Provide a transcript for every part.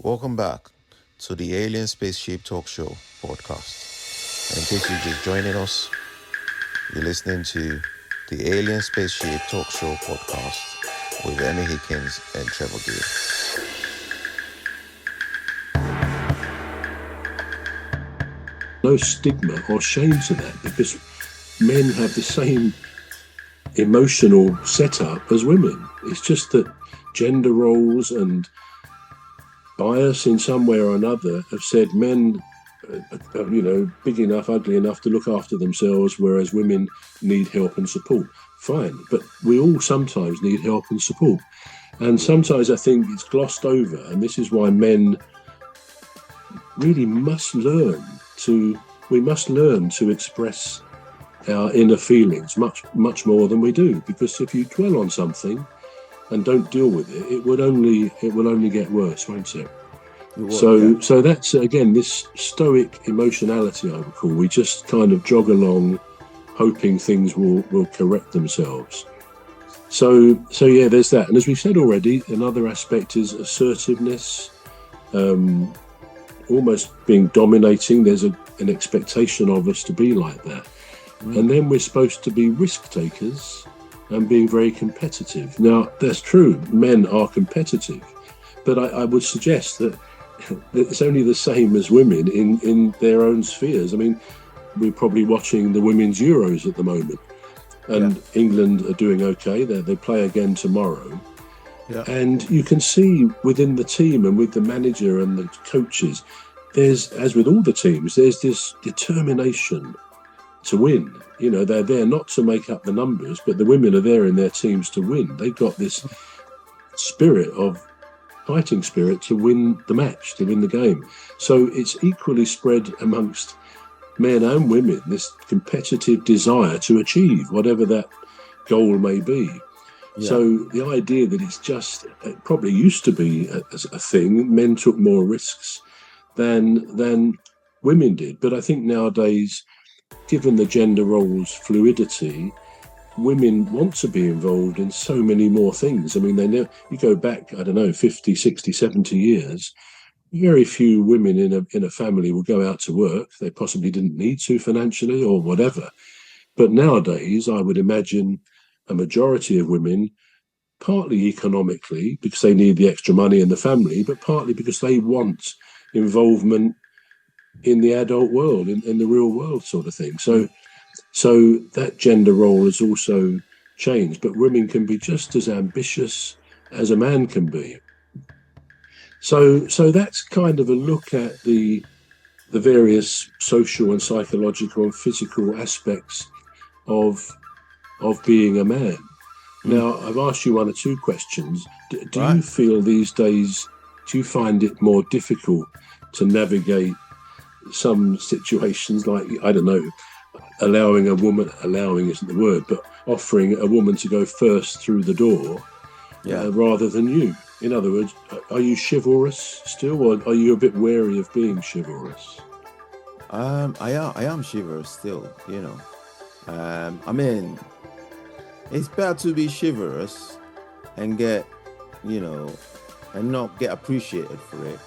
Welcome back to the Alien Spaceship Talk Show podcast. And in case you're just joining us, you're listening to the Alien Spaceship Talk Show podcast with Emmy, Hikins, and Trevor. No stigma or shame to that, because men have the same emotional setup as women. It's just that gender roles and bias in some way or another have said men are, big enough, ugly enough to look after themselves, whereas women need help and support. Fine, but we all sometimes need help and support. And sometimes I think it's glossed over, and this is why men really must learn to express our inner feelings much more than we do, because if you dwell on something and don't deal with it, it will only get worse, won't it? So that's again this stoic emotionality, I would call. We just kind of jog along, hoping things will correct themselves. So yeah, there's that. And as we've said already, another aspect is assertiveness, almost being dominating. There's an expectation of us to be like that. And then we're supposed to be risk takers and being very competitive. Now, that's true. Men are competitive, but I would suggest that it's only the same as women in their own spheres. I mean, we're probably watching the Women's Euros at the moment, and England are doing okay. They play again tomorrow. Yeah. And you can see within the team and with the manager and the coaches, there's, as with all the teams, there's this determination to win. They're there not to make up the numbers, but the women are there in their teams to win. They've got this fighting spirit to win the match, to win the game. So it's equally spread amongst men and women, this competitive desire to achieve whatever that goal may be. Yeah. So the idea that it probably used to be a thing, men took more risks than women did. But I think nowadays, given the gender roles fluidity, women want to be involved in so many more things. I mean, you go back, 50, 60, 70 years, very few women in a family will go out to work. They possibly didn't need to financially or whatever. But nowadays, I would imagine a majority of women, partly economically, because they need the extra money in the family, but partly because they want involvement in the adult world, in the real world sort of thing. So that gender role has also changed, but women can be just as ambitious as a man can be. So that's kind of a look at the various social and psychological and physical aspects of being a man. Now, I've asked you one or two questions. Do you feel these days, do you find it more difficult to navigate some situations like, allowing isn't the word, but offering a woman to go first through the door rather than you? In other words, are you chivalrous still, or are you a bit wary of being chivalrous? I am chivalrous still, I mean, it's better to be chivalrous and get, and not get appreciated for it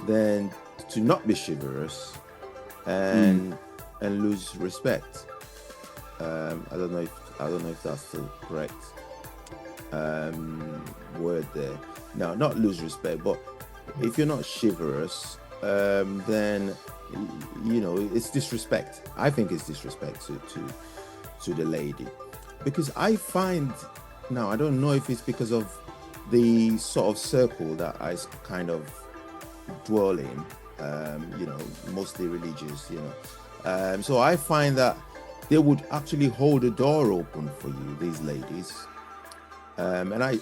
than to not be chivalrous and lose respect. I don't know if that's the correct word there. No, not lose respect, but if you're not chivalrous, then it's disrespect. I think it's disrespect to the lady, because I find now, I don't know if it's because of the sort of circle that I kind of dwell in, mostly religious, so I find that they would actually hold the door open for you, these ladies, and I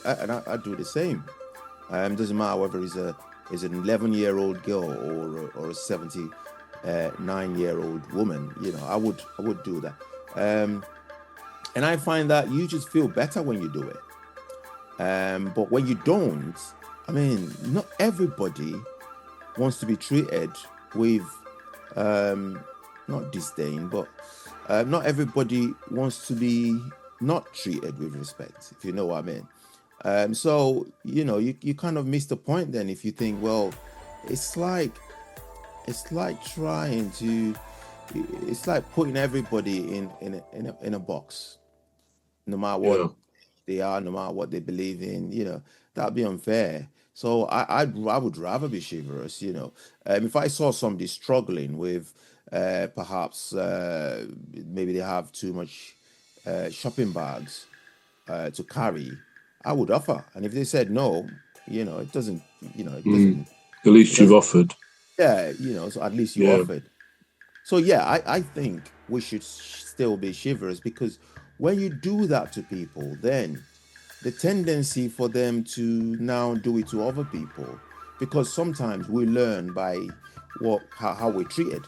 do the same. Doesn't matter whether it's an 11-year-old girl or a 79-year-old woman. I would do that, and I find that you just feel better when you do it. But when you don't, I mean, not everybody wants to be treated with not disdain, but not everybody wants to be not treated with respect, if you know what I mean. So you kind of miss the point then if you think, well, it's like trying to, it's like putting everybody in a box, no matter what Yeah. they are, no matter what they believe in. That'd be unfair. So I would rather be chivalrous. If I saw somebody struggling with perhaps maybe they have too much shopping bags to carry, I would offer. And if they said no, it doesn't, At least it you've doesn't, offered. yeah, so at least you Yeah. offered. So yeah, I think we should still be chivalrous, because when you do that to people, then the tendency for them to now do it to other people, because sometimes we learn by how we're treated.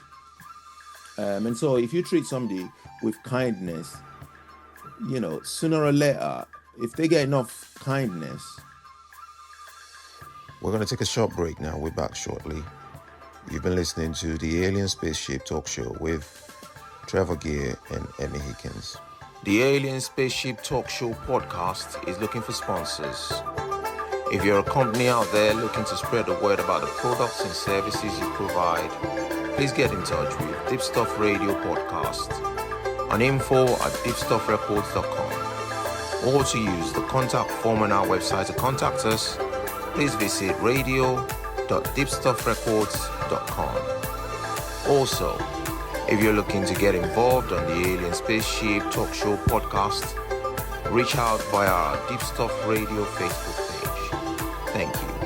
And so if you treat somebody with kindness, sooner or later, if they get enough kindness. We're going to take a short break now. We're back shortly. You've been listening to the Alien Spaceship Talk Show with Trevor Gear and Emmy Hikins. The Alien Spaceship Talk Show podcast is looking for sponsors. If you're a company out there looking to spread the word about the products and services you provide, please get in touch with Deepstuff Radio Podcast on info@deepstuffrecords.com, or to use the contact form on our website to contact us, please visit radio.deepstuffrecords.com. Also, if you're looking to get involved on the Alien Spaceship Talk Show podcast, reach out via our Deepstuff Radio Facebook page. Thank you.